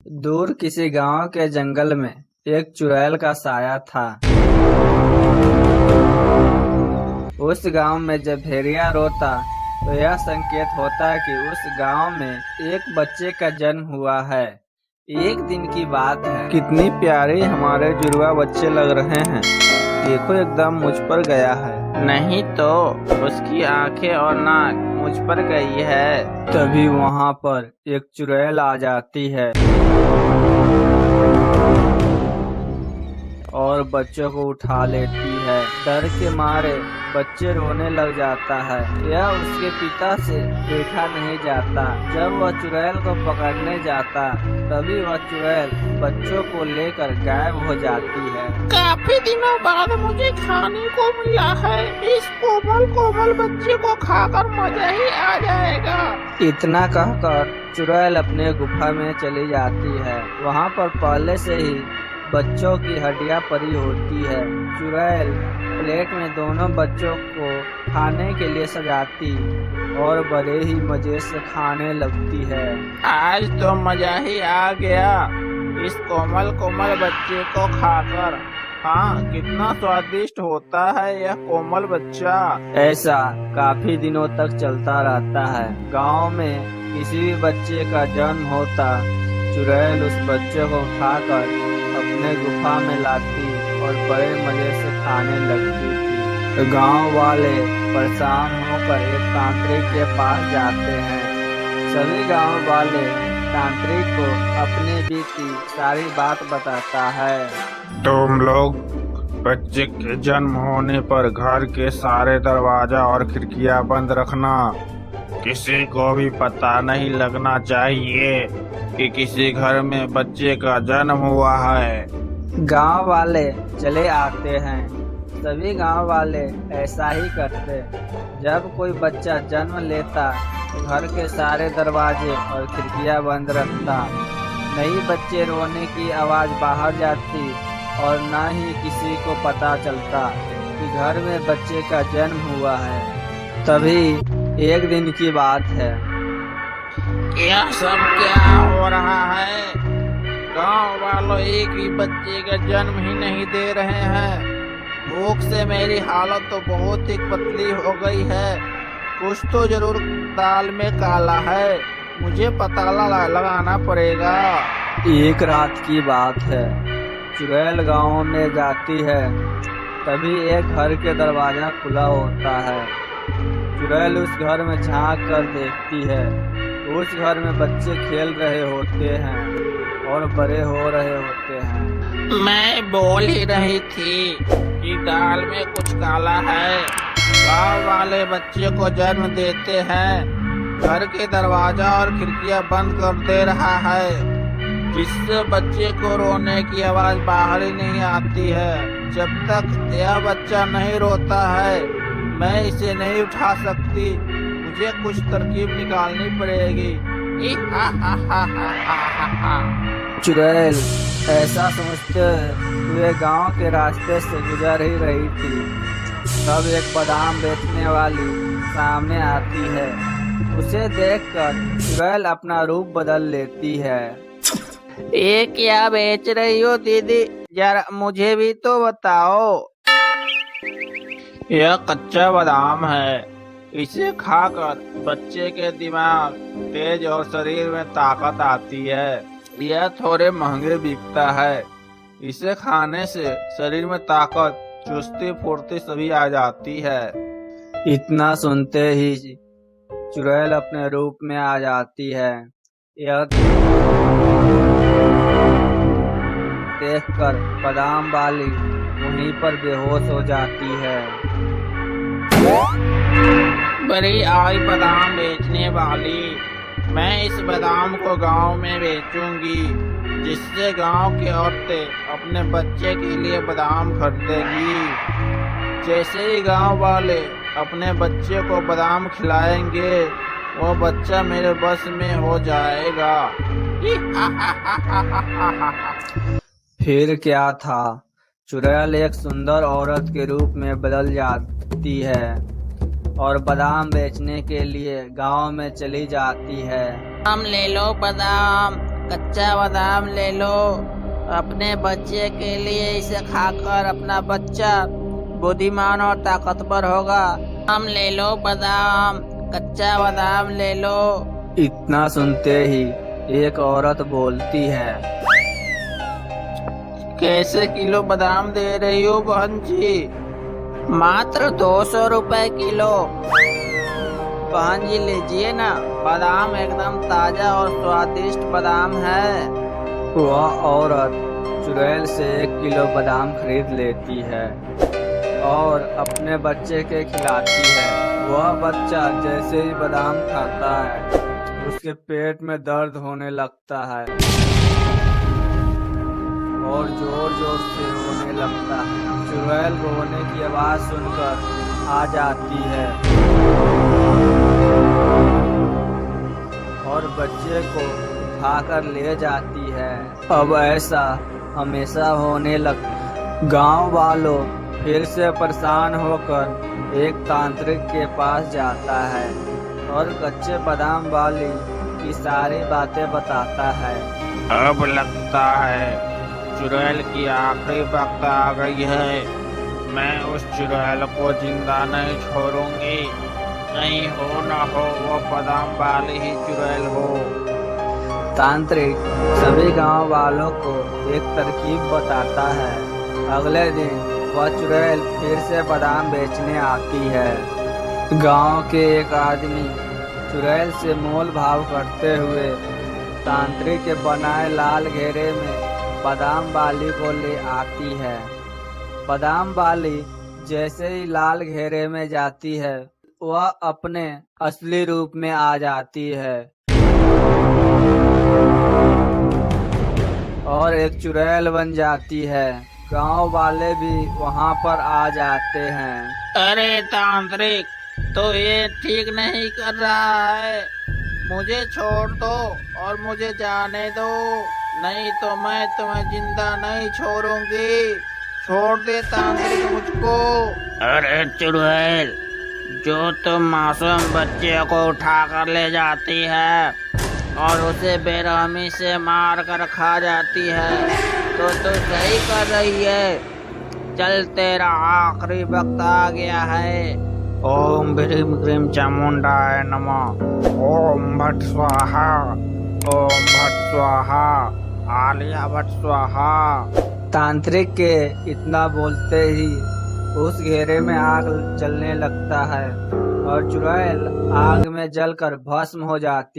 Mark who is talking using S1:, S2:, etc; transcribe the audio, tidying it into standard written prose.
S1: दूर किसी गांव के जंगल में एक चुड़ैल का साया था। उस गांव में जब भेड़िया रोता तो यह संकेत होता है कि उस गांव में एक बच्चे का जन्म हुआ है। एक दिन की बात है।
S2: कितनी प्यारे हमारे जुड़वा बच्चे लग रहे हैं। देखो एकदम मुझ पर गया है।
S3: नहीं तो उसकी आंखें और नाक मुझ पर गई है।
S1: तभी वहां पर एक चुड़ैल आ जाती है और बच्चों को उठा लेती है। डर के मारे बच्चे रोने लग जाता है। यह उसके पिता से देखा नहीं जाता। जब वह चुड़ैल को पकड़ने जाता तभी वह चुड़ैल बच्चों को लेकर गायब हो जाती है।
S3: काफी दिनों बाद मुझे खाने को मिला है। इस कोमल कोमल बच्चे को खाकर मजा ही आ जाएगा।
S1: इतना कहकर चुड़ैल अपने गुफा में चली जाती है। वहाँ पर पहले से ही बच्चों की हड्डियां पड़ी होती है। चुड़ैल प्लेट में दोनों बच्चों को खाने के लिए सजाती और बड़े ही मजे से खाने लगती है।
S3: आज तो मजा ही आ गया इस कोमल कोमल बच्चे को खाकर। हाँ, कितना स्वादिष्ट होता है यह कोमल बच्चा।
S1: ऐसा काफी दिनों तक चलता रहता है। गांव में किसी भी बच्चे का जन्म होता चुड़ैल उस बच्चे को उठाकर अपने गुफा में लाती और बड़े मजे से खाने लगती थी। गांव वाले परेशान होकर एक तांत्रिक के पास जाते हैं। सभी गांव वाले तांत्रिक को अपनी बीती सारी बात बताता है।
S2: तुम लोग बच्चे के जन्म होने पर घर के सारे दरवाजा और खिड़कियां बंद रखना। किसी को भी पता नहीं लगना चाहिए कि किसी घर में बच्चे का जन्म हुआ है।
S1: गांव वाले चले आते हैं। सभी गांव वाले ऐसा ही करते। जब कोई बच्चा जन्म लेता तो घर के सारे दरवाजे और खिड़कियां बंद रखता। नहीं बच्चे रोने की आवाज बाहर जाती और न ही किसी को पता चलता कि घर में बच्चे का जन्म हुआ है। तभी एक दिन की बात है।
S3: यह सब क्या हो रहा है? गांव वालों एक भी बच्चे का जन्म ही नहीं दे रहे हैं। भूख से मेरी हालत तो बहुत ही पतली हो गई है। कुछ तो जरूर दाल में काला है। मुझे पता लगाना पड़ेगा।
S1: एक रात की बात है। चुड़ैल गांव में जाती है। तभी एक घर के दरवाजा खुला होता है। चुड़ैल उस घर में झांक कर देखती है। उस घर में बच्चे खेल रहे होते हैं और बड़े हो रहे होते हैं।
S3: मैं बोल ही रही थी कि दाल में कुछ काला है। गांव वाले बच्चे को जन्म देते हैं। घर के दरवाजा और खिड़कियां बंद कर दे रहा है, जिससे बच्चे को रोने की आवाज बाहर ही नहीं आती है। जब तक यह बच्चा नहीं रोता है मैं इसे नहीं उठा सकती। मुझे कुछ तरकीब निकालनी पड़ेगी।
S1: चुड़ैल ऐसा सोचते हुए गांव के रास्ते से गुजर ही रही थी। तब एक बादाम बेचने वाली सामने आती है। उसे देखकर चुड़ैल अपना रूप बदल लेती है।
S3: ये क्या बेच रही हो दीदी? जरा मुझे भी तो बताओ। यह कच्चा बादाम है। इसे खाकर बच्चे के दिमाग तेज और शरीर में ताकत आती है। यह थोड़े महंगे बिकता है। इसे खाने से शरीर में ताकत, चुस्ती फुर्ती सभी आ जाती है।
S1: इतना सुनते ही चुड़ैल अपने रूप में आ जाती है। यह देखकर बादाम वाली वहीं पर बेहोश हो जाती है।
S3: बड़ी आई बादाम बेचने वाली, मैं इस बादाम को गांव में बेचूंगी, जिससे गांव की औरतें अपने बच्चे के लिए बादाम खरीदेगी। जैसे ही गांव वाले अपने बच्चे को बादाम खिलाएंगे वो बच्चा मेरे बस में हो जाएगा।
S1: फिर क्या था, चुड़ैल एक सुंदर औरत के रूप में बदल जाती है और बादाम बेचने के लिए गांव में चली जाती है।
S3: हम ले लो बादाम, कच्चा बादाम ले लो। अपने बच्चे के लिए इसे खाकर अपना बच्चा बुद्धिमान और ताकतवर होगा। बादाम ले लो, बादाम, कच्चा बादाम ले लो।
S1: इतना सुनते ही एक औरत बोलती है,
S3: कैसे किलो बादाम दे रही हो बहन जी? मात्र 200 रुपए किलो। बहन जी लीजिए ना, बादाम एकदम ताजा और स्वादिष्ट बादाम है।
S1: वह औरत चुड़ैल से 1 किलो बादाम खरीद लेती है और अपने बच्चे के खिलाती है। वह बच्चा जैसे ही बादाम खाता है उसके पेट में दर्द होने लगता है और जोर जोर से रोने लगता है। चुड़ैल रोने की आवाज सुनकर आ जाती है और बच्चे को उठाकर ले जाती है। अब ऐसा हमेशा होने लगा। गांव वालों फिर से परेशान होकर एक तांत्रिक के पास जाता है और कच्चे बादाम वाली की सारी बातें बताता है।
S2: अब लगता है चुड़ैल की आखिरी वक्त आ गई है। मैं उस चुड़ैल को जिंदा नहीं छोड़ूंगी। कहीं हो न हो वो बादाम वाली ही चुड़ैल हो।
S1: तांत्रिक सभी गांव वालों को एक तरकीब बताता है। अगले दिन वह चुड़ैल फिर से बादाम बेचने आती है। गांव के एक आदमी चुड़ैल से मोल भाव करते हुए तांत्रिक के बनाए लाल घेरे में बादाम वाली को ले आती है। बादाम वाली जैसे ही लाल घेरे में जाती है वह अपने असली रूप में आ जाती है और एक चुड़ैल बन जाती है। गांव वाले भी वहां पर आ जाते हैं।
S3: अरे तांत्रिक, तो ये ठीक नहीं कर रहा है। मुझे छोड़ दो और मुझे जाने दो, नहीं तो मैं तुम्हें जिंदा नहीं छोड़ूंगी। छोड़ दे तांत्रिक मुझको।
S2: अरे चुड़ैल,
S3: जो तुम मासूम बच्चे को उठा कर ले जाती है और उसे बेरहमी से मार कर खा जाती है, तो तू सही कर रही है। चल, तेरा आखिरी वक्त आ गया है।
S2: ओम भीम क्रीम चामुंडाय नमः। ओम भट स्वाहा। ओम भट स्वाहा। आलिया भट स्वाहा।
S1: तांत्रिक के इतना बोलते ही उस घेरे में आग जलने लगता है और चुड़ैल आग में जलकर भस्म हो जाती